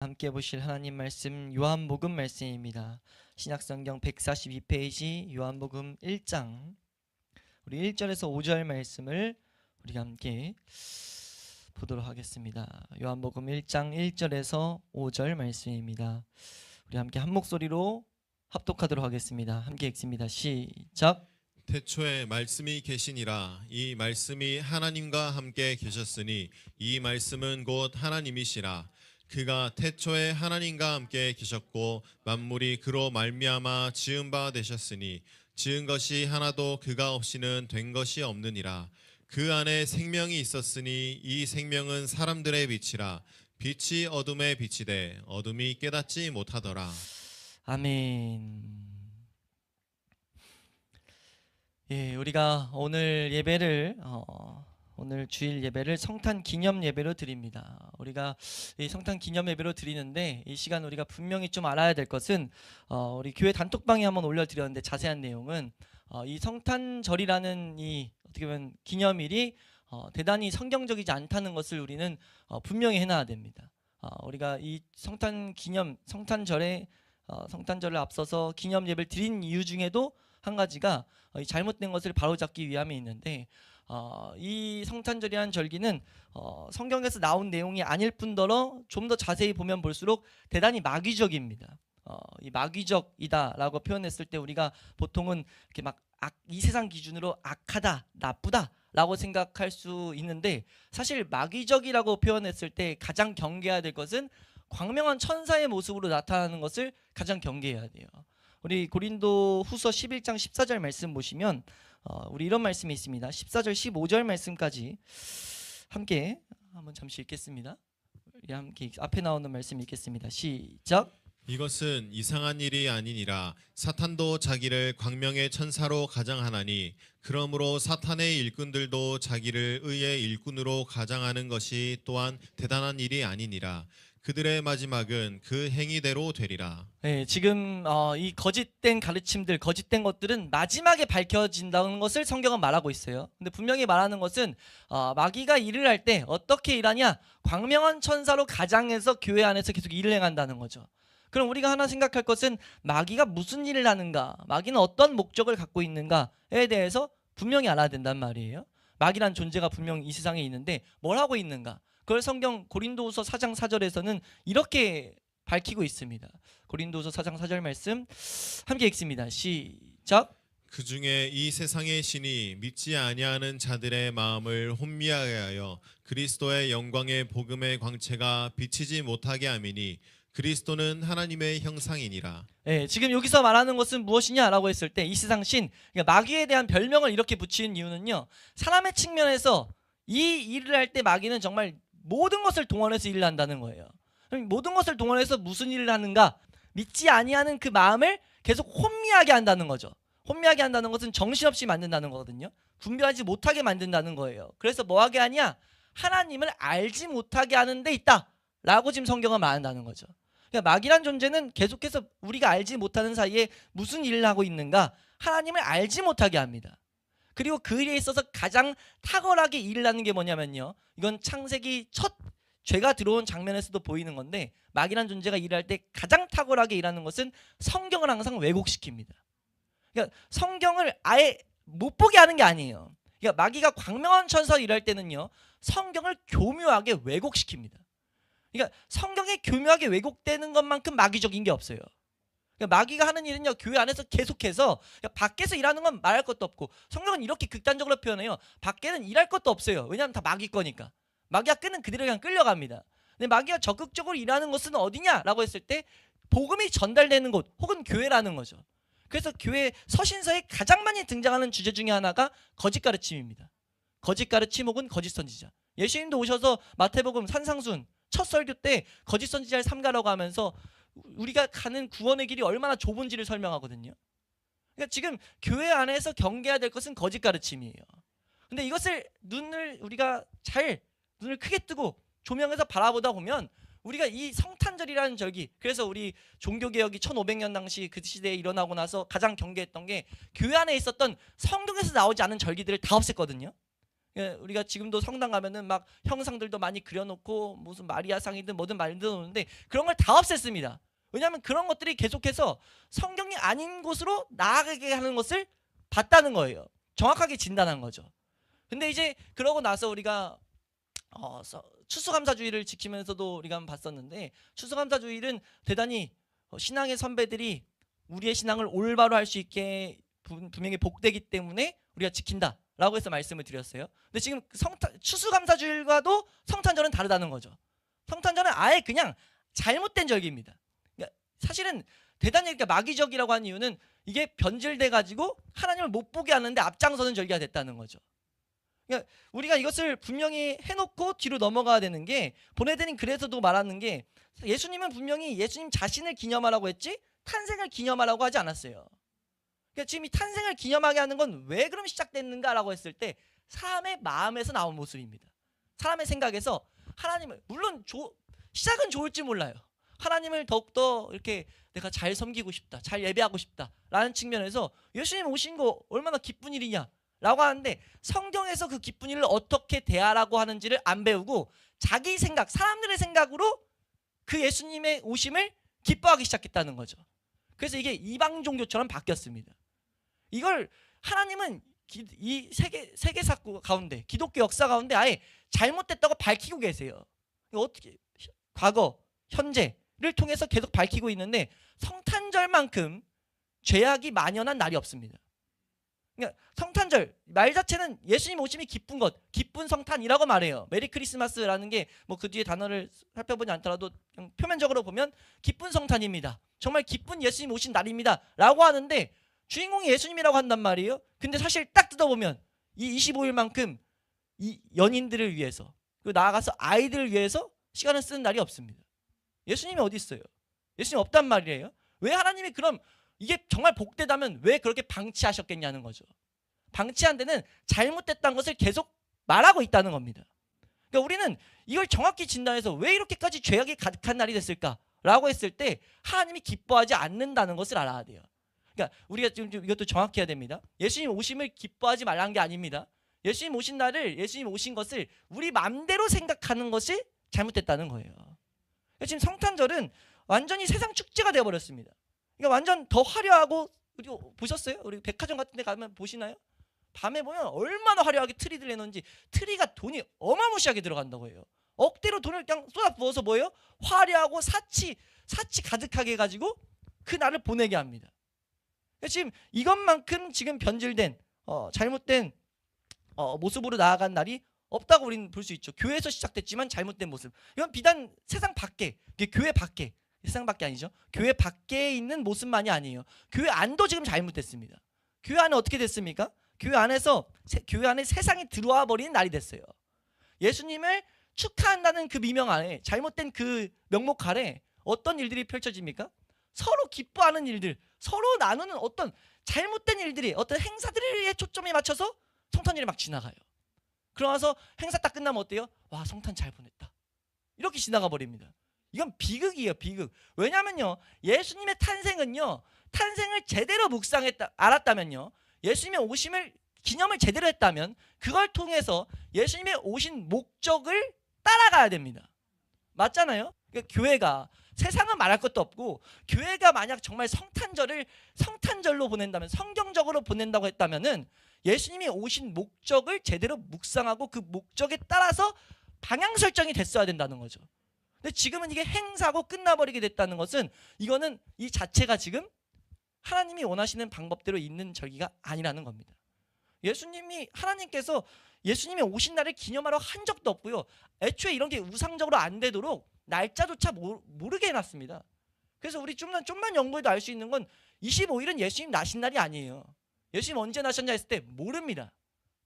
함께 보실 하나님 말씀 요한복음 말씀입니다. 신약성경 142페이지 요한복음 1장 우리 1절에서 5절 말씀을 우리가 함께 보도록 하겠습니다. 요한복음 1장 1절에서 5절 말씀입니다. 우리 함께 한 목소리로 합독하도록 하겠습니다. 함께 읽습니다. 시작. 태초에 말씀이 계시니라. 이 말씀이 하나님과 함께 계셨으니 이 말씀은 곧 하나님이시라. 그가 태초에 하나님과 함께 계셨고 만물이 그로 말미암아 지은 바 되셨으니 지은 것이 하나도 그가 없이는 된 것이 없느니라. 그 안에 생명이 있었으니 이 생명은 사람들의 빛이라. 빛이 어둠에 비치되 어둠이 깨닫지 못하더라. 아멘. 예, 우리가 오늘 예배를 오늘 주일 예배를 성탄 기념 예배로 드립니다. 우리가 이 성탄 기념 예배로 드리는데 이 시간 우리가 분명히 좀 알아야 될 것은 우리 교회 단톡방에 한번 올려드렸는데 자세한 내용은 이 성탄절이라는 이 어떻게 보면 기념일이 대단히 성경적이지 않다는 것을 우리는 분명히 해놔야 됩니다. 우리가 이 성탄 기념 성탄절에 성탄절을 앞서서 기념 예배를 드린 이유 중에도 한 가지가 잘못된 것을 바로잡기 위함이 있는데 이 성탄절이라는 절기는 성경에서 나온 내용이 아닐 뿐더러 좀 더 자세히 보면 볼수록 대단히 마귀적입니다. 이 마귀적이다라고 표현했을 때 우리가 보통은 이렇게 막 이 세상 기준으로 악하다, 나쁘다라고 생각할 수 있는데 사실 마귀적이라고 표현했을 때 가장 경계해야 될 것은 광명한 천사의 모습으로 나타나는 것을 가장 경계해야 돼요. 우리 고린도 후서 11장 14절 말씀 보시면 우리 이런 말씀이 있습니다. 14절 15절 말씀까지 함께 한번 잠시 읽겠습니다. 우리 함께 앞에 나오는 말씀 읽겠습니다. 시작. 이것은 이상한 일이 아니니라. 사탄도 자기를 광명의 천사로 가장하나니 그러므로 사탄의 일꾼들도 자기를 의의 일꾼으로 가장하는 것이 또한 대단한 일이 아니니라. 그들의 마지막은 그 행위대로 되리라. 네, 지금 이 거짓된 가르침들, 거짓된 것들은 마지막에 밝혀진다는 것을 성경은 말하고 있어요. 근데 분명히 말하는 것은 마귀가 일을 할 때 어떻게 일하냐? 광명한 천사로 가장해서 교회 안에서 계속 일을 행한다는 거죠. 그럼 우리가 하나 생각할 것은 마귀가 무슨 일을 하는가? 마귀는 어떤 목적을 갖고 있는가에 대해서 분명히 알아야 된단 말이에요. 마귀란 존재가 분명히 이 세상에 있는데 뭘 하고 있는가? 그걸 성경 고린도후서 4장 4절에서는 이렇게 밝히고 있습니다. 고린도후서 4장 4절 말씀 함께 읽습니다. 시작. 그 중에 이 세상의 신이 믿지 아니하는 자들의 마음을 혼미하게 하여 그리스도의 영광의 복음의 광채가 비치지 못하게 함이니 그리스도는 하나님의 형상이니라. 네, 지금 여기서 말하는 것은 무엇이냐라고 했을 때 이 세상 신, 그러니까 마귀에 대한 별명을 이렇게 붙이는 이유는요. 사람의 측면에서 이 일을 할 때 마귀는 정말 모든 것을 동원해서 일을 한다는 거예요. 모든 것을 동원해서 무슨 일을 하는가? 믿지 아니하는 그 마음을 계속 혼미하게 한다는 거죠. 혼미하게 한다는 것은 정신없이 만든다는 거거든요. 분별하지 못하게 만든다는 거예요. 그래서 뭐하게 하냐? 하나님을 알지 못하게 하는 데 있다 라고 지금 성경은 말한다는 거죠. 그러니까 마귀란 존재는 계속해서 우리가 알지 못하는 사이에 무슨 일을 하고 있는가? 하나님을 알지 못하게 합니다. 그리고 그 일에 있어서 가장 탁월하게 일을 하는 게 뭐냐면요. 이건 창세기 첫 죄가 들어온 장면에서도 보이는 건데 마귀란 존재가 일할 때 가장 탁월하게 일하는 것은 성경을 항상 왜곡시킵니다. 그러니까 성경을 아예 못 보게 하는 게 아니에요. 그러니까 마귀가 광명한 천사로 일할 때는요. 성경을 교묘하게 왜곡시킵니다. 그러니까 성경이 교묘하게 왜곡되는 것만큼 마귀적인 게 없어요. 그러니까 마귀가 하는 일은요, 교회 안에서 계속해서 밖에서 일하는 건 말할 것도 없고 성경은 이렇게 극단적으로 표현해요. 밖에는 일할 것도 없어요. 왜냐하면 다 마귀 거니까. 마귀가 끄는 그대로 그냥 끌려갑니다. 근데 마귀가 적극적으로 일하는 곳은 어디냐라고 했을 때 복음이 전달되는 곳 혹은 교회라는 거죠. 그래서 교회 서신서에 가장 많이 등장하는 주제 중에 하나가 거짓 가르침입니다. 거짓 가르침 혹은 거짓 선지자. 예수님도 오셔서 마태복음 산상순 첫 설교 때 거짓 선지자를 삼가라고 하면서 우리가 가는 구원의 길이 얼마나 좁은지를 설명하거든요. 그러니까 지금 교회 안에서 경계해야 될 것은 거짓 가르침이에요. 근데 이것을 우리가 잘 눈을 크게 뜨고 조명해서 바라보다 보면 우리가 이 성탄절이라는 절기, 그래서 우리 종교개혁이 1500년 당시 그 시대에 일어나고 나서 가장 경계했던 게 교회 안에 있었던 성경에서 나오지 않은 절기들을 다 없앴거든요. 예, 우리가 지금도 성당 가면은 막 형상들도 많이 그려놓고 무슨 마리아상이든 뭐든 만들어 놓는데 그런 걸 다 없앴습니다. 왜냐하면 그런 것들이 계속해서 성경이 아닌 곳으로 나아가게 하는 것을 봤다는 거예요. 정확하게 진단한 거죠. 근데 이제 그러고 나서 우리가 추수감사주의를 지키면서도 우리가 한번 봤었는데, 추수감사주의는 대단히 신앙의 선배들이 우리의 신앙을 올바로 할 수 있게 분명히 복되기 때문에 우리가 지킨다라고 해서 말씀을 드렸어요. 근데 지금 추수감사주일과도 성탄절은 다르다는 거죠. 성탄절은 아예 그냥 잘못된 절기입니다. 그러니까 사실은 대단히 이렇게 마귀적이라고 하는 이유는 이게 변질돼 가지고 하나님을 못 보게 하는데 앞장서는 절기가 됐다는 거죠. 그러니까 우리가 이것을 분명히 해놓고 뒤로 넘어가야 되는 게, 보내드린 글에서도 말하는 게, 예수님은 분명히 예수님 자신을 기념하라고 했지 탄생을 기념하라고 하지 않았어요. 그러니까 지금 이 탄생을 기념하게 하는 건 왜 그럼 시작됐는가라고 했을 때 사람의 마음에서 나온 모습입니다. 사람의 생각에서 하나님을, 물론 시작은 좋을지 몰라요. 하나님을 더욱더 이렇게 내가 잘 섬기고 싶다, 잘 예배하고 싶다라는 측면에서 예수님 오신 거 얼마나 기쁜 일이냐 라고 하는데, 성경에서 그 기쁜 일을 어떻게 대하라고 하는지를 안 배우고 자기 생각, 사람들의 생각으로 그 예수님의 오심을 기뻐하기 시작했다는 거죠. 그래서 이게 이방 종교처럼 바뀌었습니다. 이걸 하나님은 이 세계사 가운데, 기독교 역사 가운데 아예 잘못됐다고 밝히고 계세요. 어떻게 과거, 현재를 통해서 계속 밝히고 있는데, 성탄절만큼 죄악이 만연한 날이 없습니다. 그러니까 성탄절 말 자체는 예수님 오심이 기쁜 것, 기쁜 성탄이라고 말해요. 메리 크리스마스라는 게 뭐 그 뒤에 단어를 살펴보지 않더라도 그냥 표면적으로 보면 기쁜 성탄입니다, 정말 기쁜 예수님 오신 날입니다 라고 하는데, 주인공이 예수님이라고 한단 말이에요. 근데 사실 딱 뜯어보면 이 25일만큼 이 연인들을 위해서, 그리고 나아가서 아이들을 위해서 시간을 쓰는 날이 없습니다. 예수님이 어디 있어요? 예수님 없단 말이에요. 왜 하나님이 그럼 이게 정말 복되다면 왜 그렇게 방치하셨겠냐는 거죠. 방치한 데는 잘못됐다는 것을 계속 말하고 있다는 겁니다. 그러니까 우리는 이걸 정확히 진단해서 왜 이렇게까지 죄악이 가득한 날이 됐을까라고 했을 때 하나님이 기뻐하지 않는다는 것을 알아야 돼요. 그러니까 우리가 지금 이것도 정확히 해야 됩니다. 예수님 오심을 기뻐하지 말라는 게 아닙니다. 예수님 오신 날을, 예수님 오신 것을 우리 마음대로 생각하는 것이 잘못됐다는 거예요. 그러니까 지금 성탄절은 완전히 세상 축제가 되어버렸습니다. 그러니까 완전 더 화려하고, 우리 보셨어요? 우리 백화점 같은 데 가면 보시나요? 밤에 보면 얼마나 화려하게 트리들 내놓은지, 트리가 돈이 어마무시하게 들어간다고 해요. 억대로 돈을 그냥 쏟아 부어서 뭐예요? 화려하고 사치 가득하게 해가지고 그 날을 보내게 합니다. 지금 이것만큼 지금 변질된 잘못된 모습으로 나아간 날이 없다고 우리는 볼 수 있죠. 교회에서 시작됐지만 잘못된 모습. 이건 비단 세상 밖에, 교회 밖에, 세상 밖에 아니죠. 교회 밖에 있는 모습만이 아니에요. 교회 안도 지금 잘못됐습니다. 교회 안에 어떻게 됐습니까? 교회 안에 세상이 들어와 버리는 날이 됐어요. 예수님을 축하한다는 그 미명 안에, 잘못된 그 명목 아래 어떤 일들이 펼쳐집니까? 서로 기뻐하는 일들, 서로 나누는 어떤 잘못된 일들이, 어떤 행사들에 초점에 맞춰서 성탄절이 막 지나가요. 그러면서 행사 딱 끝나면 어때요? 와, 성탄 잘 보냈다, 이렇게 지나가 버립니다. 이건 비극이에요, 비극. 왜냐면요, 예수님의 탄생은요, 탄생을 제대로 알았다면요, 예수님의 오심을 기념을 제대로 했다면 그걸 통해서 예수님의 오신 목적을 따라가야 됩니다. 맞잖아요? 그러니까 교회가, 세상은 말할 것도 없고, 교회가 만약 정말 성탄절을 성탄절로 보낸다면, 성경적으로 보낸다고 했다면은 예수님이 오신 목적을 제대로 묵상하고 그 목적에 따라서 방향 설정이 됐어야 된다는 거죠. 근데 지금은 이게 행사고 끝나버리게 됐다는 것은, 이거는 이 자체가 지금 하나님이 원하시는 방법대로 있는 절기가 아니라는 겁니다. 하나님께서 예수님이 오신 날을 기념하러 한 적도 없고요, 애초에 이런 게 우상적으로 안 되도록 날짜조차 모르게 해놨습니다. 그래서 우리 좀만 연구해도 알 수 있는 건 25일은 예수님 나신 날이 아니에요. 예수님 언제 나셨냐 했을 때 모릅니다.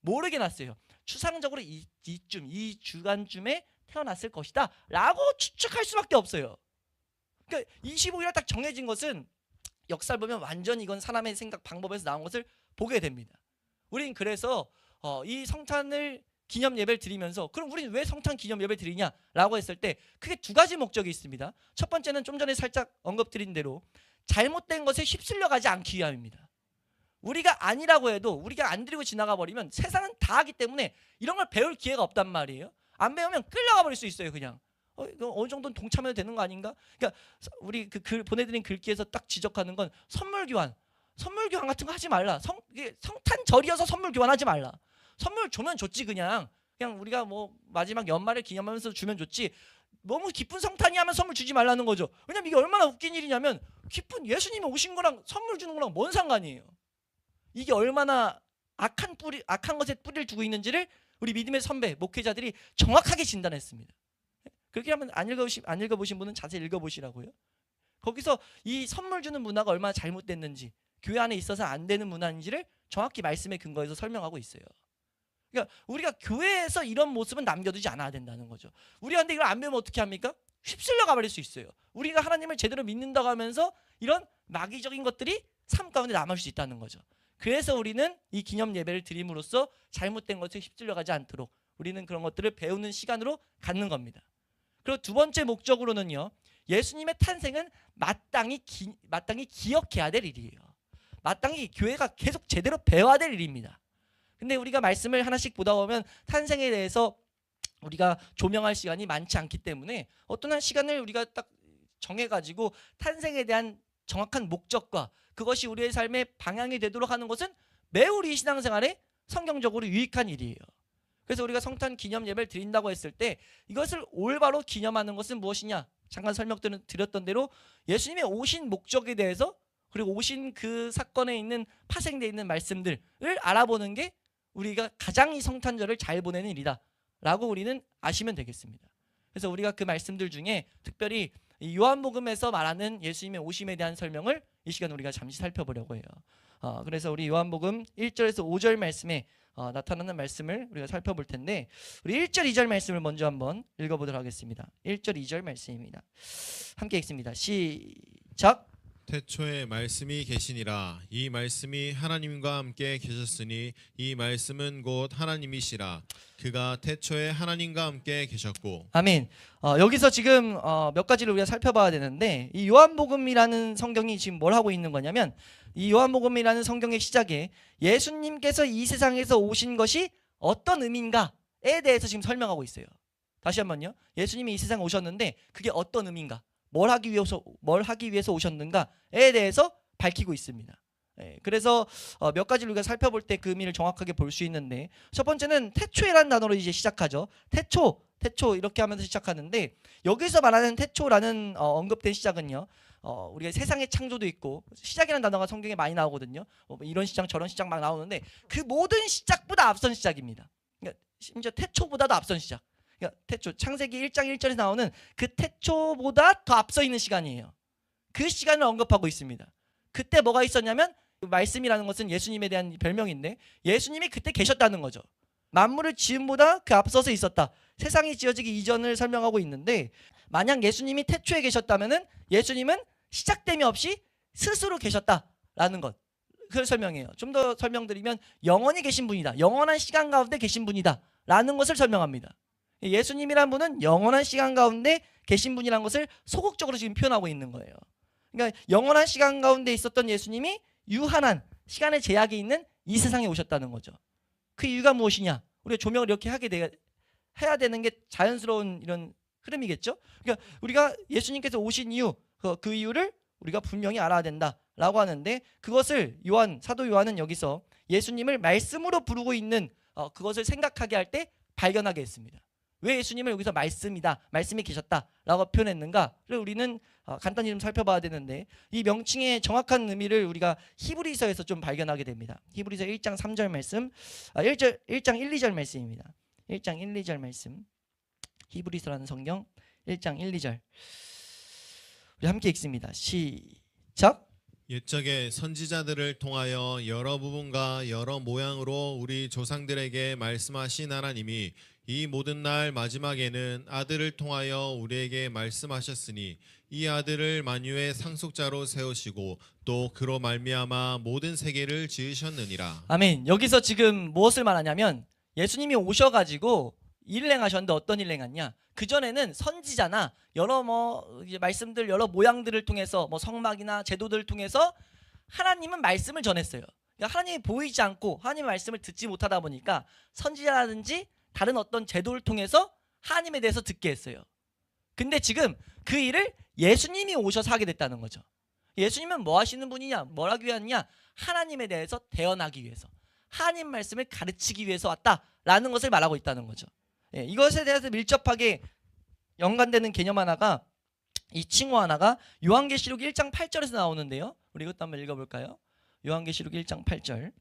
모르게 났어요. 추상적으로 이 주간쯤에 태어났을 것이다 라고 추측할 수밖에 없어요. 그러니까 25일에 딱 정해진 것은 역사를 보면 완전히 이건 사람의 생각 방법에서 나온 것을 보게 됩니다. 우린 그래서 이 성탄을 기념 예배를 드리면서, 그럼 우리는 왜 성탄 기념 예배를 드리냐라고 했을 때 크게 두 가지 목적이 있습니다. 첫 번째는 좀 전에 살짝 언급드린 대로 잘못된 것에 휩쓸려 가지 않기 위함입니다. 우리가 아니라고 해도 우리가 안 드리고 지나가 버리면 세상은 다 하기 때문에 이런 걸 배울 기회가 없단 말이에요. 안 배우면 끌려가 버릴 수 있어요. 그냥 이거 어느 정도는 동참해도 되는 거 아닌가? 그러니까 우리 그 글 보내드린 글귀에서 딱 지적하는 건 선물 교환 같은 거 하지 말라. 이게 성탄절이어서 선물 교환하지 말라. 선물 주면 좋지. 그냥 우리가 뭐 마지막 연말을 기념하면서 주면 좋지. 너무 기쁜 성탄이 하면 선물 주지 말라는 거죠. 왜냐면 이게 얼마나 웃긴 일이냐면 기쁜 예수님이 오신 거랑 선물 주는 거랑 뭔 상관이에요. 이게 얼마나 악한 것에 뿌리를 두고 있는지를 우리 믿음의 선배 목회자들이 정확하게 진단했습니다. 그렇게 하면 안 읽어보신 분은 자세히 읽어보시라고요. 거기서 이 선물 주는 문화가 얼마나 잘못됐는지, 교회 안에 있어서 안 되는 문화인지를 정확히 말씀의 근거에서 설명하고 있어요. 그러니까 우리가 교회에서 이런 모습은 남겨두지 않아야 된다는 거죠. 우리가 근데 이걸 안 배우면 어떻게 합니까? 휩쓸려 가버릴 수 있어요. 우리가 하나님을 제대로 믿는다고 하면서 이런 마귀적인 것들이 삶 가운데 남을 수 있다는 거죠. 그래서 우리는 이 기념 예배를 드림으로써 잘못된 것에 휩쓸려 가지 않도록 우리는 그런 것들을 배우는 시간으로 갖는 겁니다. 그리고 두 번째 목적으로는요, 예수님의 탄생은 마땅히 기억해야 될 일이에요. 마땅히 교회가 계속 제대로 배워야 될 일입니다. 근데 우리가 말씀을 하나씩 보다 보면 탄생에 대해서 우리가 조명할 시간이 많지 않기 때문에 어떤 한 시간을 우리가 딱 정해가지고 탄생에 대한 정확한 목적과 그것이 우리의 삶의 방향이 되도록 하는 것은 매우 우리 신앙생활에 성경적으로 유익한 일이에요. 그래서 우리가 성탄 기념 예배를 드린다고 했을 때 이것을 올바로 기념하는 것은 무엇이냐? 잠깐 설명드렸던 대로 예수님의 오신 목적에 대해서 그리고 오신 그 사건에 있는 파생되어 있는 말씀들을 알아보는 게 우리가 가장 이 성탄절을 잘 보내는 일이다 라고 우리는 아시면 되겠습니다. 그래서 우리가 그 말씀들 중에 특별히 이 요한복음에서 말하는 예수님의 오심에 대한 설명을 이 시간 우리가 잠시 살펴보려고 해요. 그래서 우리 요한복음 1절에서 5절 말씀에 나타나는 말씀을 우리가 살펴볼 텐데 우리 1절 2절 말씀을 먼저 한번 읽어보도록 하겠습니다. 1절 2절 말씀입니다. 함께 읽습니다. 시작. 태초에 말씀이 계시니라. 이 말씀이 하나님과 함께 계셨으니 이 말씀은 곧 하나님이시라. 그가 태초에 하나님과 함께 계셨고. 아멘. 여기서 지금 몇 가지를 우리가 살펴봐야 되는데 이 요한복음이라는 성경이 지금 뭘 하고 있는 거냐면 이 요한복음이라는 성경의 시작에 예수님께서 이 세상에서 오신 것이 어떤 의미인가에 대해서 지금 설명하고 있어요. 다시 한번요. 예수님이 이 세상에 오셨는데 그게 어떤 의미인가? 뭘 하기 위해서 오셨는가에 대해서 밝히고 있습니다. 그래서 몇 가지를 우리가 살펴볼 때 그 의미를 정확하게 볼 수 있는데 첫 번째는 태초에라는 단어로 이제 시작하죠. 태초 이렇게 하면서 시작하는데 여기서 말하는 태초라는 언급된 시작은요. 우리가 세상의 창조도 있고 시작이라는 단어가 성경에 많이 나오거든요. 이런 시작 저런 시작 막 나오는데 그 모든 시작보다 앞선 시작입니다. 그러니까 심지어 태초보다도 앞선 시작. 그러니까 태초 창세기 1장 1절에 나오는 그 태초보다 더 앞서 있는 시간이에요. 그 시간을 언급하고 있습니다. 그때 뭐가 있었냐면 말씀이라는 것은 예수님에 대한 별명인데 예수님이 그때 계셨다는 거죠. 만물을 지음보다 그 앞서서 있었다. 세상이 지어지기 이전을 설명하고 있는데 만약 예수님이 태초에 계셨다면은 예수님은 시작됨이 없이 스스로 계셨다라는 것. 그걸 설명해요. 좀 더 설명드리면 영원히 계신 분이다. 영원한 시간 가운데 계신 분이다라는 것을 설명합니다. 예수님이란 분은 영원한 시간 가운데 계신 분이라는 것을 소극적으로 지금 표현하고 있는 거예요. 그러니까 영원한 시간 가운데 있었던 예수님이 유한한 시간의 제약이 있는 이 세상에 오셨다는 거죠. 그 이유가 무엇이냐? 우리가 조명을 이렇게 해야 되는 게 자연스러운 이런 흐름이겠죠. 그러니까 우리가 예수님께서 오신 이유, 그 이유를 우리가 분명히 알아야 된다라고 하는데 그것을 사도 요한은 여기서 예수님을 말씀으로 부르고 있는 그것을 생각하게 할 때 발견하게 했습니다. 왜 예수님을 여기서 말씀이 계셨다라고 표현했는가를 우리는 간단히 좀 살펴봐야 되는데 이 명칭의 정확한 의미를 우리가 히브리서에서 좀 발견하게 됩니다. 히브리서 1장 3절 말씀, 1장 1, 2절 말씀입니다. 1장 1, 2절 말씀, 히브리서라는 성경 1장 1, 2절 우리 함께 읽습니다. 시작. 옛적에 선지자들을 통하여 여러 부분과 여러 모양으로 우리 조상들에게 말씀하신 하나님이 이 모든 날 마지막에는 아들을 통하여 우리에게 말씀하셨으니 이 아들을 만유의 상속자로 세우시고 또 그로 말미암아 모든 세계를 지으셨느니라. 아멘. 여기서 지금 무엇을 말하냐면 예수님이 오셔가지고 일을 행하셨는데 어떤 일을 행했냐? 그 전에는 선지자나 여러 이제 말씀들 여러 모양들을 통해서 성막이나 제도들을 통해서 하나님은 말씀을 전했어요. 그러니까 하나님이 보이지 않고 하나님의 말씀을 듣지 못하다 보니까 선지자라든지 다른 어떤 제도를 통해서 하나님에 대해서 듣게 했어요. 근데 지금 그 일을 예수님이 오셔서 하게 됐다는 거죠. 예수님은 뭐 하시는 분이냐? 뭘 하기 위하냐? 하나님에 대해서 대언하기 위해서, 하나님 말씀을 가르치기 위해서 왔다라는 것을 말하고 있다는 거죠. 예, 이것에 대해서 밀접하게 연관되는 개념 하나가, 이 칭호 하나가 요한계시록 1장 8절에서 나오는데요. 우리 이것도 한번 읽어볼까요? 요한계시록 1장 8절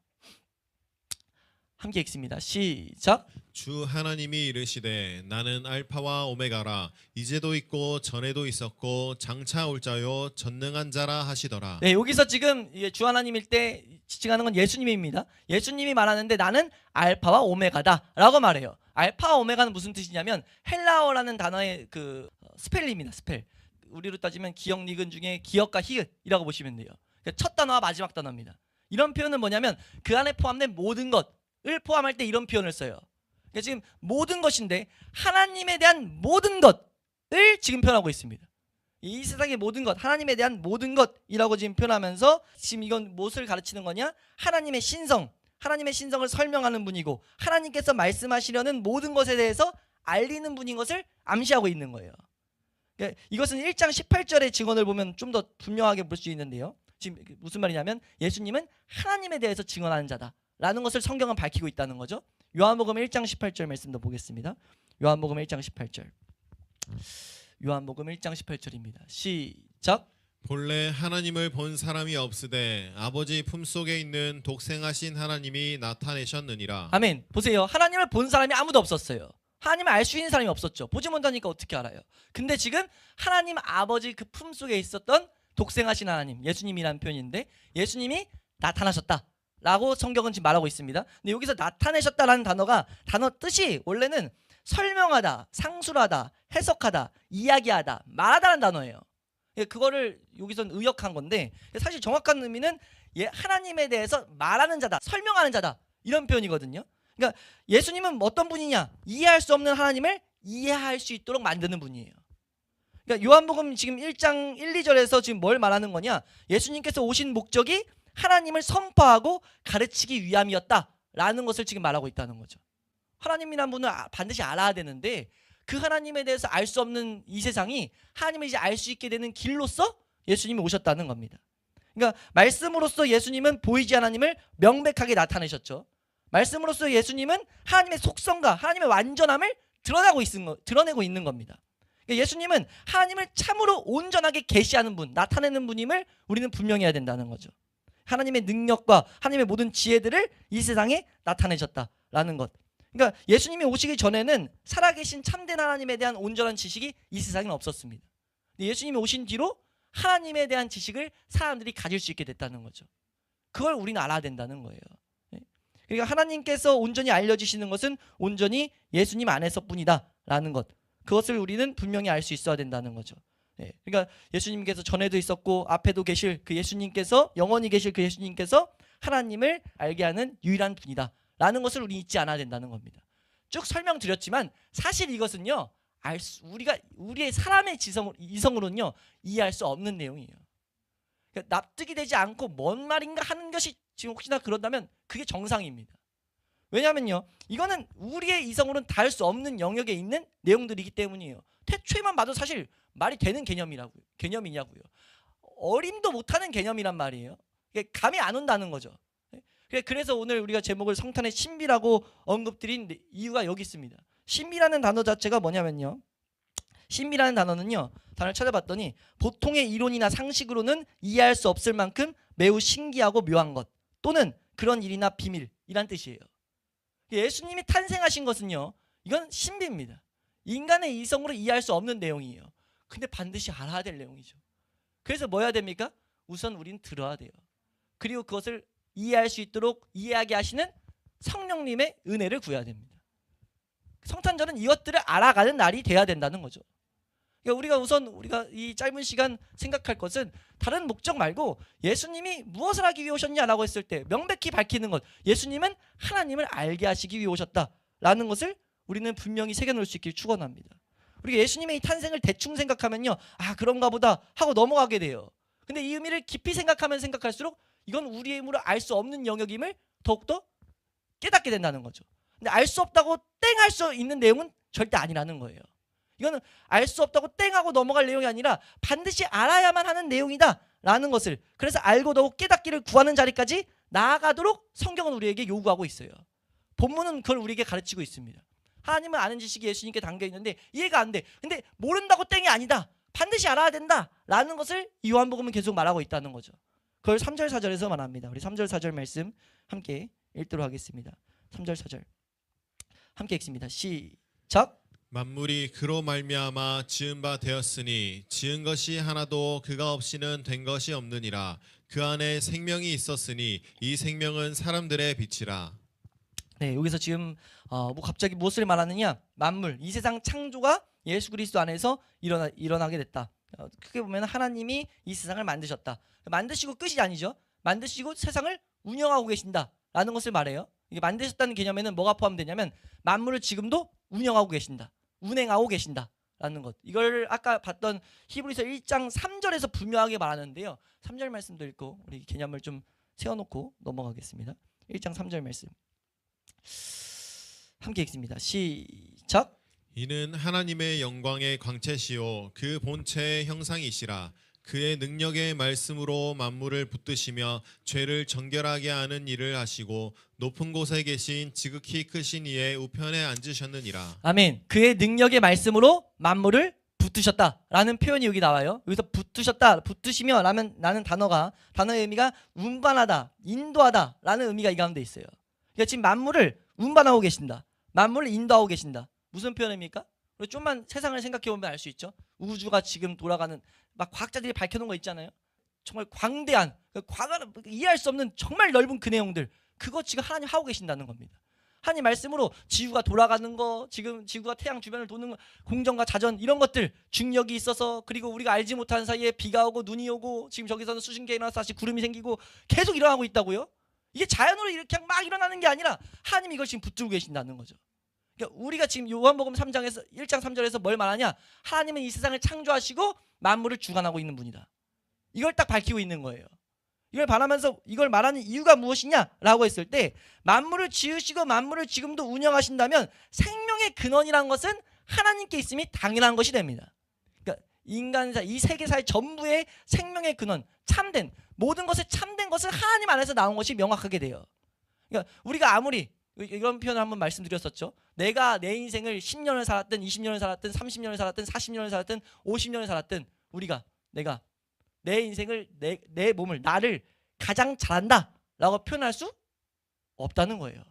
함께 읽습니다. 시작. 주 하나님이 이르시되 나는 알파와 오메가라 이제도 있고 전에도 있었고 장차 올 자요 전능한 자라 하시더라. 네, 여기서 지금 주 하나님일 때 지칭하는 건 예수님입니다. 예수님이 말하는데 나는 알파와 오메가다라고 말해요. 알파와 오메가는 무슨 뜻이냐면 헬라어라는 단어의 그 스펠입니다. 스펠. 우리로 따지면 기역 니은 중에 기역과 히읗이라고 보시면 돼요. 첫 단어와 마지막 단어입니다. 이런 표현은 뭐냐면 그 안에 포함된 모든 것을 포함할 때 이런 표현을 써요. 그러니까 지금 모든 것인데 하나님에 대한 모든 것을 지금 표현하고 있습니다. 이 세상의 모든 것, 하나님에 대한 모든 것이라고 지금 표현하면서 지금 이건 무엇을 가르치는 거냐? 하나님의 신성, 하나님의 신성을 설명하는 분이고 하나님께서 말씀하시려는 모든 것에 대해서 알리는 분인 것을 암시하고 있는 거예요. 그러니까 이것은 1장 18절의 증언을 보면 좀 더 분명하게 볼 수 있는데요. 지금 무슨 말이냐면 예수님은 하나님에 대해서 증언하는 자다라는 것을 성경은 밝히고 있다는 거죠. 요한복음 1장 18절 말씀도 보겠습니다. 요한복음 1장 18절. 요한복음 1장 18절입니다. 시작. 본래 하나님을 본 사람이 없으되 아버지 품속에 있는 독생하신 하나님이 나타내셨느니라. 아멘. 보세요. 하나님을 본 사람이 아무도 없었어요. 하나님을 알 수 있는 사람이 없었죠. 보지 못하니까 어떻게 알아요? 근데 지금 하나님 아버지 그 품속에 있었던 독생하신 하나님, 예수님이라는 표현인데 예수님이 나타나셨다라고 성경은 지금 말하고 있습니다. 근데 여기서 나타내셨다라는 단어가 단어 뜻이 원래는 설명하다, 상술하다, 해석하다, 이야기하다, 말하다라는 단어예요. 그거를 여기서는 의역한 건데 사실 정확한 의미는 하나님에 대해서 말하는 자다, 설명하는 자다 이런 표현이거든요. 그러니까 예수님은 어떤 분이냐? 이해할 수 없는 하나님을 이해할 수 있도록 만드는 분이에요. 그러니까 요한복음 지금 1장 1, 2절에서 지금 뭘 말하는 거냐? 예수님께서 오신 목적이 하나님을 선포하고 가르치기 위함이었다라는 것을 지금 말하고 있다는 거죠. 하나님이라는 분을 반드시 알아야 되는데 그 하나님에 대해서 알 수 없는 이 세상이 하나님을 이제 알 수 있게 되는 길로서 예수님이 오셨다는 겁니다. 그러니까 말씀으로써 예수님은 보이지 하나님을 명백하게 나타내셨죠. 말씀으로써 예수님은 하나님의 속성과 하나님의 완전함을 드러내고 있는 겁니다. 그러니까 예수님은 하나님을 참으로 온전하게 계시하는 분, 나타내는 분임을 우리는 분명히 해야 된다는 거죠. 하나님의 능력과 하나님의 모든 지혜들을 이 세상에 나타내셨다라는 것. 그러니까 예수님이 오시기 전에는 살아계신 참된 하나님에 대한 온전한 지식이 이 세상에는 없었습니다. 예수님이 오신 뒤로 하나님에 대한 지식을 사람들이 가질 수 있게 됐다는 거죠. 그걸 우리는 알아야 된다는 거예요. 그러니까 하나님께서 온전히 알려주시는 것은 온전히 예수님 안에서뿐이다라는 것. 그것을 우리는 분명히 알 수 있어야 된다는 거죠. 그러니까 예수님께서 전에도 있었고 앞에도 계실 그 예수님께서, 영원히 계실 그 예수님께서 하나님을 알게 하는 유일한 분이다 라는 것을 우리 잊지 않아야 된다는 겁니다. 쭉 설명드렸지만 사실 이것은요 우리가 우리의 사람의 이성으로는요 이해할 수 없는 내용이에요. 그러니까 납득이 되지 않고 뭔 말인가 하는 것이 지금 혹시나 그런다면 그게 정상입니다. 왜냐하면요 이거는 우리의 이성으로는 닿을 수 없는 영역에 있는 내용들이기 때문이에요. 태초에만 봐도 사실 말이 되는 개념이냐고요. 어림도 못하는 개념이란 말이에요. 감이 안 온다는 거죠. 그래서 오늘 우리가 제목을 성탄의 신비라고 언급드린 이유가 여기 있습니다. 신비라는 단어 자체가 뭐냐면요, 신비라는 단어는요, 단어를 찾아봤더니 보통의 이론이나 상식으로는 이해할 수 없을 만큼 매우 신기하고 묘한 것 또는 그런 일이나 비밀이란 뜻이에요. 예수님이 탄생하신 것은요, 이건 신비입니다. 인간의 이성으로 이해할 수 없는 내용이에요. 근데 반드시 알아야 될 내용이죠. 그래서 뭐 해야 됩니까? 우선 우린 들어야 돼요. 그리고 그것을 이해할 수 있도록 이해하게 하시는 성령님의 은혜를 구해야 됩니다. 성탄절은 이것들을 알아가는 날이 돼야 된다는 거죠. 그러니까 우리가 이 짧은 시간 생각할 것은 다른 목적 말고 예수님이 무엇을 하기 위해 오셨냐라고 했을 때 명백히 밝히는 것, 예수님은 하나님을 알게 하시기 위해 오셨다라는 것을 우리는 분명히 새겨놓을 수 있길 축원합니다. 우리가 예수님의 이 탄생을 대충 생각하면요, 아 그런가 보다 하고 넘어가게 돼요. 근데 이 의미를 깊이 생각하면 생각할수록 이건 우리의 힘으로 알 수 없는 영역임을 더욱더 깨닫게 된다는 거죠. 근데 알 수 없다고 땡 할 수 있는 내용은 절대 아니라는 거예요. 이거는 알 수 없다고 땡하고 넘어갈 내용이 아니라 반드시 알아야만 하는 내용이다라는 것을, 그래서 알고 더욱 깨닫기를 구하는 자리까지 나아가도록 성경은 우리에게 요구하고 있어요. 본문은 그걸 우리에게 가르치고 있습니다. 하나님은 아는 지식이 예수님께 담겨 있는데 이해가 안 돼. 근데 모른다고 땡이 아니다. 반드시 알아야 된다라는 것을 요한복음은 계속 말하고 있다는 거죠. 그걸 3절 4절에서 말합니다. 우리 3절 4절 말씀 함께 읽도록 하겠습니다. 3절 4절 함께 읽습니다. 시작. 만물이 그로 말미암아 지은 바 되었으니 지은 것이 하나도 그가 없이는 된 것이 없느니라. 그 안에 생명이 있었으니 이 생명은 사람들의 빛이라. 네, 여기서 지금 뭐 갑자기 무엇을 말하느냐? 만물, 이 세상 창조가 예수 그리스도 안에서 일어나게 됐다. 크게 보면 하나님이 이 세상을 만드셨다. 만드시고 끝이 아니죠. 만드시고 세상을 운영하고 계신다라는 것을 말해요. 이게 만드셨다는 개념에는 뭐가 포함되냐면 만물을 지금도 운영하고 계신다, 운행하고 계신다라는 것. 이걸 아까 봤던 히브리서 1장 3절에서 분명하게 말하는데요. 3절 말씀도 읽고 우리 개념을 좀 세워놓고 넘어가겠습니다. 1장 3절 말씀 함께 읽습니다. 시작. 이는 하나님의 영광의 광채시요 그 본체의 형상이시라. 그의 능력의 말씀으로 만물을 붙드시며 죄를 정결하게 하는 일을 하시고 높은 곳에 계신 지극히 크신 이의 우편에 앉으셨느니라. 아멘. 그의 능력의 말씀으로 만물을 붙드셨다라는 표현이 여기 나와요. 여기서 붙드셨다, 붙드시며 라는 단어의 의미가 운반하다, 인도하다라는 의미가 이 가운데 있어요. 그러니까 지금 만물을 운반하고 계신다, 만물을 인도하고 계신다. 무슨 표현입니까? 좀만 세상을 생각해 보면 알 수 있죠. 우주가 지금 돌아가는, 막 과학자들이 밝혀놓은 거 있잖아요. 정말 광대한, 이해할 수 없는 정말 넓은 그 내용들, 그거 지금 하나님 하고 계신다는 겁니다. 하나님 말씀으로 지구가 돌아가는 거, 지금 지구가 태양 주변을 도는 거, 공전과 자전 이런 것들, 중력이 있어서, 그리고 우리가 알지 못하는 사이에 비가 오고 눈이 오고, 지금 저기서는 수증기가 일어나서 다시 구름이 생기고 계속 일어나고 있다고요. 이게 자연으로 이렇게 막 일어나는 게 아니라 하나님이 이걸 지금 붙들고 계신다는 거죠. 그러니까 우리가 지금 요한복음 3장에서 1장 3절에서 뭘 말하냐? 하나님은 이 세상을 창조하시고 만물을 주관하고 있는 분이다. 이걸 딱 밝히고 있는 거예요. 이걸 말하면서 이걸 말하는 이유가 무엇이냐라고 했을 때, 만물을 지으시고 만물을 지금도 운영하신다면 생명의 근원이라는 것은 하나님께 있음이 당연한 것이 됩니다. 그러니까 인간사, 이 세계사의 전부의 생명의 근원, 참된 모든 것에 참된 것은 하나님 안에서 나온 것이 명확하게 돼요. 그러니까 우리가 아무리 이런 표현을 한번 말씀드렸었죠. 내가 내 인생을 10년을 살았든 20년을 살았든 30년을 살았든 40년을 살았든 50년을 살았든 내가 내 인생을 내 몸을 나를 가장 잘한다라고 표현할 수 없다는 거예요.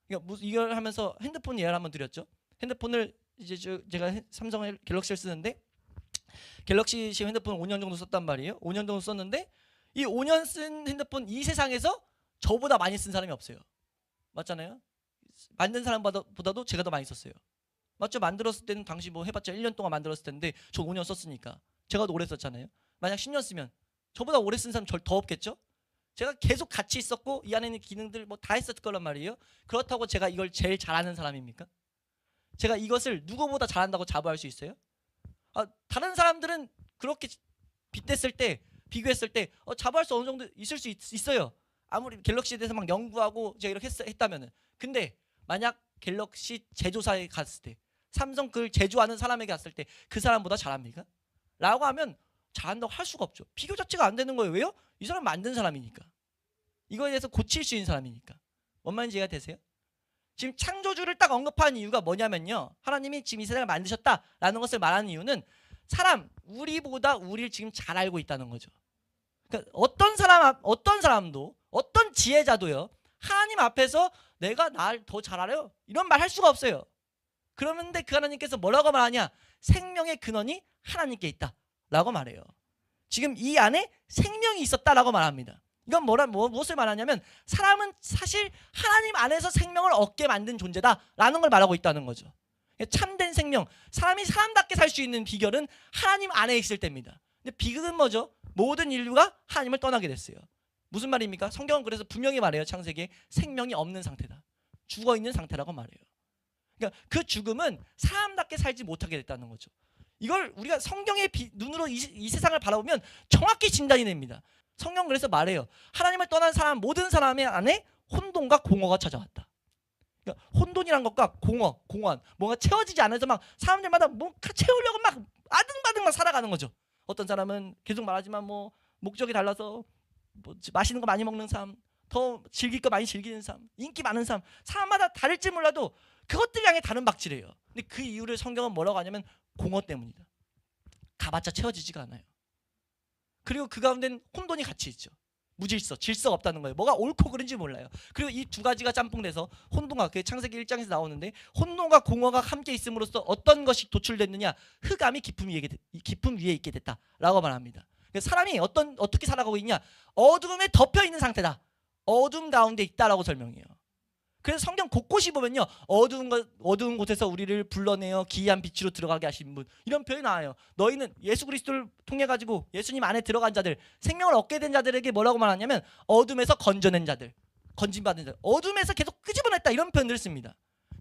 그러니까 이걸 하면서 핸드폰 예를 한번 드렸죠. 핸드폰을 이제 제가 삼성 갤럭시를 쓰는데 갤럭시 핸드폰 5년 정도 썼단 말이에요. 5년 정도 썼는데 이 5년 쓴 핸드폰 이 세상에서 저보다 많이 쓴 사람이 없어요. 맞잖아요. 만든 사람보다도 제가 더 많이 썼어요. 맞죠? 만들었을 때는 당시 뭐 해봤자 1년 동안 만들었을 텐데 저 5년 썼으니까 제가 더 오래 썼잖아요. 만약 10년 쓰면 저보다 오래 쓴 사람 더 없겠죠? 제가 계속 같이 있었고 이 안에 있는 기능들 뭐 다 했었을 거란 말이에요. 그렇다고 제가 이걸 제일 잘하는 사람입니까? 제가 이것을 누구보다 잘한다고 자부할 수 있어요? 다른 사람들은 그렇게 빗댔을 때, 비교했을 때 자부할 수 어느 정도 있을 수 있어요. 아무리 갤럭시에 대해서 막 연구하고 제가 이렇게 했다면은. 근데 만약 갤럭시 제조사에 갔을 때, 삼성 그걸 제조하는 사람에게 갔을 때 그 사람보다 잘합니까? 라고 하면 잘한다고 할 수가 없죠. 비교 자체가 안 되는 거예요. 왜요? 이 사람 만든 사람이니까. 이거에 대해서 고칠 수 있는 사람이니까. 뭔 말인지 이해가 되세요? 지금 창조주를 딱 언급한 이유가 뭐냐면요, 하나님이 지금 이 세상을 만드셨다라는 것을 말하는 이유는 우리보다 우리를 지금 잘 알고 있다는 거죠. 그러니까 어떤 사람도, 어떤 지혜자도요, 하나님 앞에서 내가 날 더 잘 알아요 이런 말 할 수가 없어요. 그런데 그 하나님께서 뭐라고 말하냐? 생명의 근원이 하나님께 있다라고 말해요. 지금 이 안에 생명이 있었다라고 말합니다. 이건 무엇을 말하냐면 사람은 사실 하나님 안에서 생명을 얻게 만든 존재다라는 걸 말하고 있다는 거죠. 참된 생명, 사람이 사람답게 살 수 있는 비결은 하나님 안에 있을 때입니다. 근데 비극은 뭐죠? 모든 인류가 하나님을 떠나게 됐어요. 무슨 말입니까? 성경은 그래서 분명히 말해요. 창세기에 생명이 없는 상태다, 죽어있는 상태라고 말해요. 그러니까 그 죽음은 사람답게 살지 못하게 됐다는 거죠. 이걸 우리가 성경의 눈으로 이 세상을 바라보면 정확히 진단이 됩니다. 성경 그래서 말해요. 하나님을 떠난 사람 모든 사람의 안에 혼돈과 공허가 찾아왔다. 그러니까 혼돈이란 것과 공허한 뭔가 채워지지 않아서 막 사람들마다 뭔가 채우려고 막 아등바등 막 살아가는 거죠. 어떤 사람은 계속 말하지만 뭐 목적이 달라서 뭐 맛있는 거 많이 먹는 사람, 더 즐길 거 많이 즐기는 사람, 인기 많은 사람, 사람마다 다를지 몰라도 그것들 향해 다른 박질이에요. 근데 그 이유를 성경은 뭐라고 하냐면 공허 때문이다. 가봤자 채워지지가 않아요. 그리고 그 가운데는 혼돈이 같이 있죠. 무질서, 질서가 없다는 거예요. 뭐가 옳고 그른지 몰라요. 그리고 이 두 가지가 짬뽕돼서 혼돈과, 그 창세기 1장에서 나오는데 혼돈과 공허가 함께 있음으로써 어떤 것이 도출됐느냐? 흑암이 기쁨 위에 있게 됐다라고 말합니다. 사람이 어떻게 살아가고 있냐? 어둠에 덮여 있는 상태다. 어둠 가운데 있다라고 설명해요. 그래서 성경 곳곳이 보면요, 어두운 곳에서 우리를 불러내어 기이한 빛으로 들어가게 하신 분, 이런 표현이 나와요. 너희는 예수 그리스도를 통해 가지고 예수님 안에 들어간 자들, 생명을 얻게 된 자들에게 뭐라고 말하냐면 어둠에서 건져낸 자들, 건진받은 자들, 어둠에서 계속 끄집어냈다, 이런 표현들을 씁니다.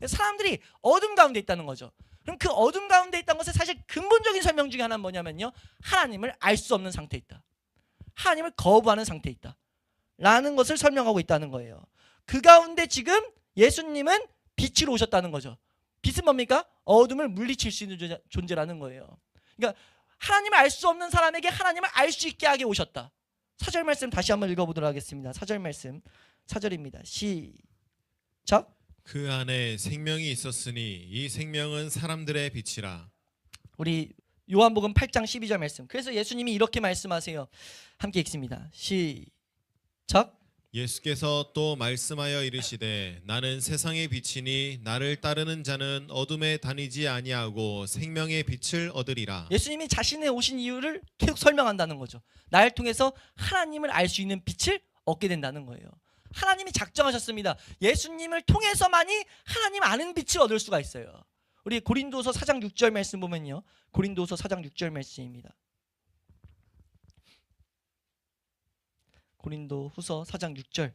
사람들이 어둠 가운데 있다는 거죠. 그럼 그 어둠 가운데 있다는 것의 사실 근본적인 설명 중에 하나는 뭐냐면요, 하나님을 알 수 없는 상태에 있다, 하나님을 거부하는 상태에 있다 라는 것을 설명하고 있다는 거예요. 그 가운데 지금 예수님은 빛으로 오셨다는 거죠. 빛은 뭡니까? 어둠을 물리칠 수 있는 존재라는 거예요. 그러니까 하나님을 알 수 없는 사람에게 하나님을 알 수 있게 하게 오셨다. 4절 말씀 다시 한번 읽어보도록 하겠습니다. 4절 말씀, 4절입니다. 시작. 그 안에 생명이 있었으니 이 생명은 사람들의 빛이라. 우리 요한복음 8장 12절 말씀. 그래서 예수님이 이렇게 말씀하세요. 함께 읽습니다. 시작. 예수께서 또 말씀하여 이르시되 나는 세상의 빛이니 나를 따르는 자는 어둠에 다니지 아니하고 생명의 빛을 얻으리라. 예수님이 자신의 오신 이유를 계속 설명한다는 거죠. 나를 통해서 하나님을 알 수 있는 빛을 얻게 된다는 거예요. 하나님이 작정하셨습니다. 예수님을 통해서만이 하나님 아는 빛을 얻을 수가 있어요. 우리 고린도서 4장 6절 말씀 보면요, 고린도서 4장 6절 말씀입니다. 고린도 후서 4장 6절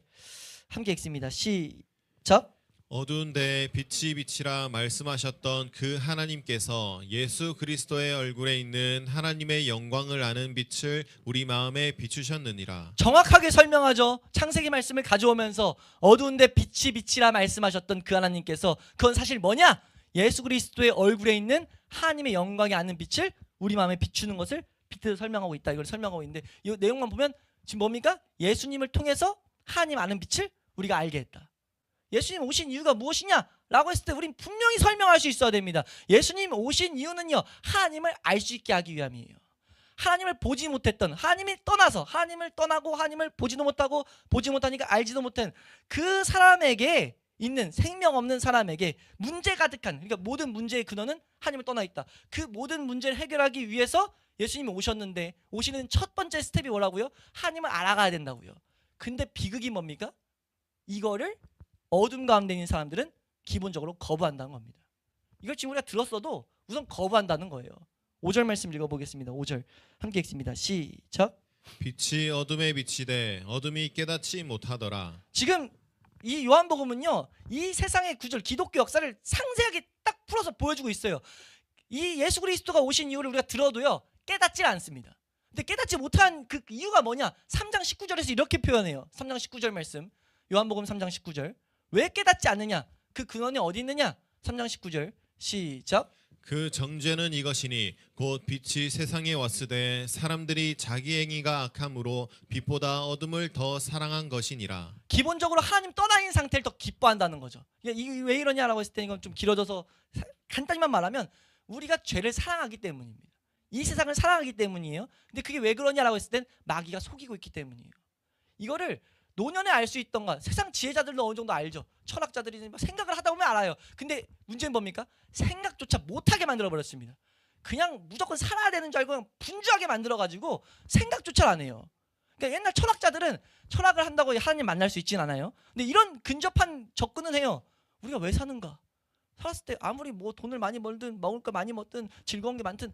함께 읽습니다. 시작. 어두운 데에 빛이 빛이라 말씀하셨던 그 하나님께서 예수 그리스도의 얼굴에 있는 하나님의 영광을 아는 빛을 우리 마음에 비추셨느니라. 정확하게 설명하죠. 창세기 말씀을 가져오면서 어두운 데 빛이 빛이라 말씀하셨던 그 하나님께서, 그건 사실 뭐냐? 예수 그리스도의 얼굴에 있는 하나님의 영광이 아는 빛을 우리 마음에 비추는 것을 빛으로 설명하고 있다. 이걸 설명하고 있는데 이 내용만 보면 지금 뭡니까? 예수님을 통해서 하나님 아는 빛을 우리가 알게 했다. 예수님 오신 이유가 무엇이냐? 라고 했을 때 우린 분명히 설명할 수 있어야 됩니다. 예수님 오신 이유는요, 하나님을 알 수 있게 하기 위함이에요. 하나님을 보지 못했던, 하나님이 떠나서, 하나님을 떠나고 하나님을 보지도 못하고 보지 못하니까 알지도 못한 그 사람에게 있는, 생명 없는 사람에게 문제 가득한, 그러니까 모든 문제의 근원은 하나님을 떠나 있다. 그 모든 문제를 해결하기 위해서 예수님이 오셨는데, 오시는 첫 번째 스텝이 뭐라고요? 하나님을 알아가야 된다고요. 근데 비극이 뭡니까? 이거를 어둠 가운데 있는 사람들은 기본적으로 거부한다는 겁니다. 이걸 지금 우리가 들었어도 우선 거부한다는 거예요. 5절 말씀 읽어보겠습니다. 5절 함께 읽습니다. 시작. 빛이 어둠에 비치되 어둠이 깨닫지 못하더라. 지금 이 요한복음은요, 이 세상의 구절, 기독교 역사를 상세하게 딱 풀어서 보여주고 있어요. 이 예수 그리스도가 오신 이유를 우리가 들어도요, 깨닫지 않습니다. 근데 깨닫지 못한 그 이유가 뭐냐? 3장 19절에서 이렇게 표현해요. 3장 19절 말씀, 요한복음 3장 19절. 왜 깨닫지 않느냐? 그 근원이 어디 있느냐? 3장 19절 시작. 그 정죄는 이것이니 곧 빛이 세상에 왔으되 사람들이 자기 행위가 악함으로 빛보다 어둠을 더 사랑한 것이니라. 기본적으로 하나님 떠나 있는 상태를 더 기뻐한다는 거죠. 이게 왜 이러냐라고 했을 때 이건 좀 길어져서 간단히만 말하면 우리가 죄를 사랑하기 때문입니다. 이 세상을 사랑하기 때문이에요. 근데 그게 왜 그러냐라고 했을 땐 마귀가 속이고 있기 때문이에요. 이거를 노년에 알 수 있던가, 세상 지혜자들도 어느 정도 알죠. 철학자들이 생각을 하다 보면 알아요. 근데 문제는 뭡니까? 생각조차 못하게 만들어버렸습니다. 그냥 무조건 살아야 되는 줄 알고 그냥 분주하게 만들어가지고 생각조차 안 해요. 그러니까 옛날 철학자들은 철학을 한다고 하나님 만날 수 있진 않아요. 근데 이런 근접한 접근은 해요. 우리가 왜 사는가? 살았을 때 아무리 뭐 돈을 많이 벌든 먹을 거 많이 먹든 즐거운 게 많든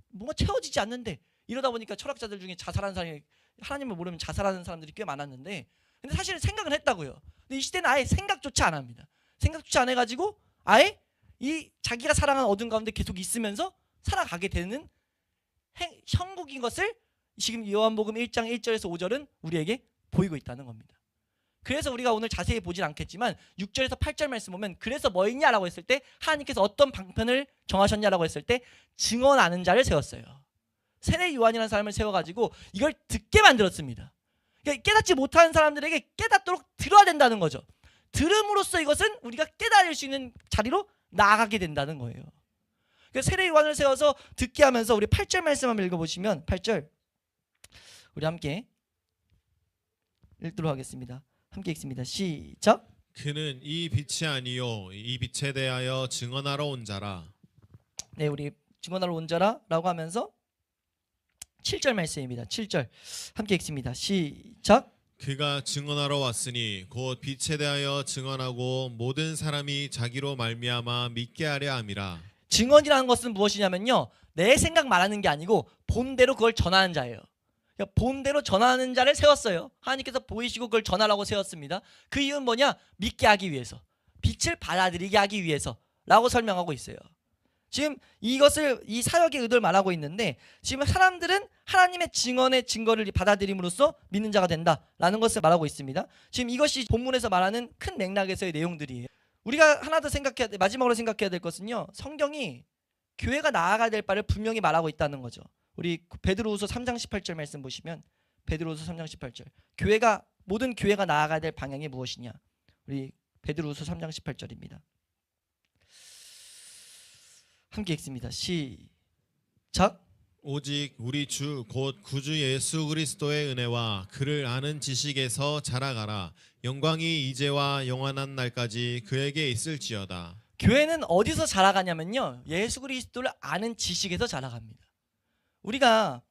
뭔가 채워지지 않는데, 이러다 보니까 철학자들 중에 자살하는 사람이, 하나님을 모르면 자살하는 사람들이 꽤 많았는데, 근데 사실은 생각은 했다고요. 근데 이 시대는 아예 생각조차 안 합니다. 생각조차 안 해가지고 아예 이 자기가 사랑하는 어둠 가운데 계속 있으면서 살아가게 되는 형국인 것을 지금 요한복음 1장 1절에서 5절은 우리에게 보이고 있다는 겁니다. 그래서 우리가 오늘 자세히 보진 않겠지만 6절에서 8절 말씀 보면 그래서 뭐 있냐라고 했을 때 하나님께서 어떤 방편을 정하셨냐라고 했을 때 증언하는 자를 세웠어요. 세례 요한이라는 사람을 세워가지고 이걸 듣게 만들었습니다. 그러니까 깨닫지 못하는 사람들에게 깨닫도록 들어야 된다는 거죠. 들음으로써 이것은 우리가 깨달을 수 있는 자리로 나아가게 된다는 거예요. 그러니까 세례 요한을 세워서 듣게 하면서 우리 8절 말씀 한번 읽어보시면 8절 우리 함께 읽도록 하겠습니다. 함께 읽습니다. 시작. 그는 이 빛이 아니요 이 빛에 대하여 증언하러 온 자라. 네, 우리 증언하러 온 자라라고 하면서 7절 말씀입니다. 7절 함께 읽습니다. 시작. 그가 증언하러 왔으니 곧 빛에 대하여 증언하고 모든 사람이 자기로 말미암아 믿게 하려 함이라. 증언이라는 것은 무엇이냐면요, 내 생각 말하는 게 아니고 본대로 그걸 전하는 자예요. 그러니까 본대로 전하는 자를 세웠어요. 하나님께서 보이시고 그걸 전하라고 세웠습니다. 그 이유는 뭐냐? 믿게 하기 위해서, 빛을 받아들이게 하기 위해서라고 설명하고 있어요. 지금 이것을 이 사역의 의도를 말하고 있는데 지금 사람들은 하나님의 증언의 증거를 받아들임으로써 믿는 자가 된다라는 것을 말하고 있습니다. 지금 이것이 본문에서 말하는 큰 맥락에서의 내용들이에요. 우리가 하나 더 생각해야 돼, 마지막으로 생각해야 될 것은요, 성경이 교회가 나아가야 될 바를 분명히 말하고 있다는 거죠. 우리 베드로후서 3장 18절 말씀 보시면 베드로후서 3장 18절 모든 교회가 나아가야 될 방향이 무엇이냐? 우리 베드로후서 3장 18절입니다. 함께 읽습니다. 시작. 오직 우리 주 곧 구주 예수 그리스도의 은혜와 그를 아는 지식에서 자라가라. 영광이 이제와 영원한 날까지 그에게 있을지어다. 교회는 어디서 자라가냐면요, 예수 그리스도를 아는 지식에서 자라갑니다. 우리가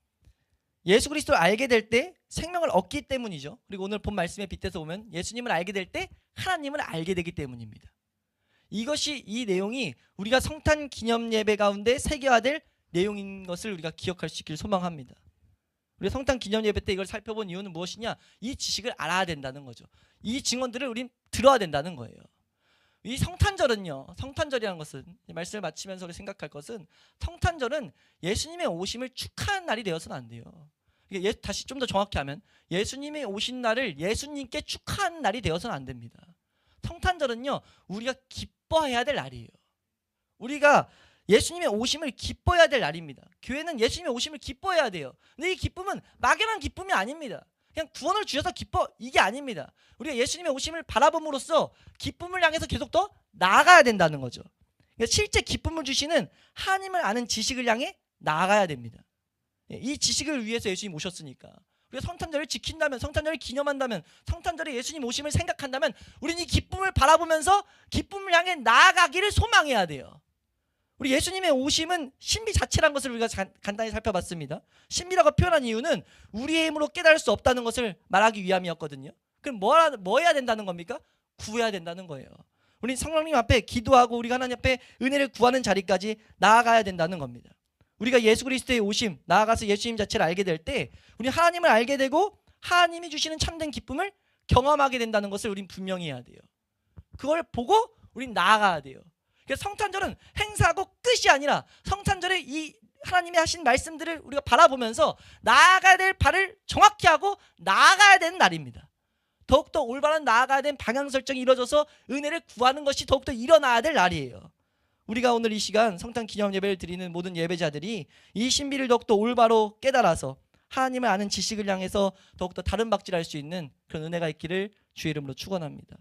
예수 그리스도를 알게 될 때 생명을 얻기 때문이죠. 그리고 오늘 본 말씀에 빗대서 보면 예수님을 알게 될 때 하나님을 알게 되기 때문입니다. 이것이, 이 내용이 우리가 성탄 기념 예배 가운데 새겨야될 내용인 것을 우리가 기억할 수 있기를 소망합니다. 우리 성탄 기념 예배 때 이걸 살펴본 이유는 무엇이냐? 이 지식을 알아야 된다는 거죠. 이 증언들을 우린 들어야 된다는 거예요. 이 성탄절은요, 성탄절이라는 것은, 말씀을 마치면서 우리 생각할 것은, 성탄절은 예수님의 오심을 축하하는 날이 되어서는 안 돼요. 다시 좀 더 정확히 하면 예수님이 오신 날을 예수님께 축하하는 날이 되어서는 안 됩니다. 성탄절은요, 우리가 기뻐해야 될 날이에요. 우리가 예수님의 오심을 기뻐해야 될 날입니다. 교회는 예수님의 오심을 기뻐해야 돼요. 근데 이 기쁨은 막연한 기쁨이 아닙니다. 그냥 구원을 주셔서 기뻐, 이게 아닙니다. 우리가 예수님의 오심을 바라봄으로써 기쁨을 향해서 계속 더 나아가야 된다는 거죠. 그러니까 실제 기쁨을 주시는 하나님을 아는 지식을 향해 나아가야 됩니다. 이 지식을 위해서 예수님 오셨으니까. 우리가 성탄절을 지킨다면, 성탄절을 기념한다면, 성탄절에 예수님 오심을 생각한다면 우리는 이 기쁨을 바라보면서 기쁨을 향해 나아가기를 소망해야 돼요. 우리 예수님의 오심은 신비 자체라는 것을 우리가 간단히 살펴봤습니다. 신비라고 표현한 이유는 우리의 힘으로 깨달을 수 없다는 것을 말하기 위함이었거든요. 그럼 뭐 해야 된다는 겁니까? 구해야 된다는 거예요. 우리 성령님 앞에 기도하고 우리가 하나님 앞에 은혜를 구하는 자리까지 나아가야 된다는 겁니다. 우리가 예수 그리스도의 오심, 나아가서 예수님 자체를 알게 될 때 우리 하나님을 알게 되고 하나님이 주시는 참된 기쁨을 경험하게 된다는 것을 우린 분명히 해야 돼요. 그걸 보고 우린 나아가야 돼요. 그래서 성탄절은 행사하고 끝이 아니라 성탄절에 이 하나님이 하신 말씀들을 우리가 바라보면서 나아가야 될 바를 정확히 하고 나아가야 되는 날입니다. 더욱더 올바른 나아가야 되는 방향 설정이 이루어져서 은혜를 구하는 것이 더욱더 일어나야 될 날이에요. 우리가 오늘 이 시간 성탄 기념 예배를 드리는 모든 예배자들이 이 신비를 더욱더 올바로 깨달아서 하나님을 아는 지식을 향해서 더욱더 다른 박질할 수 있는 그런 은혜가 있기를 주의 이름으로 축원합니다.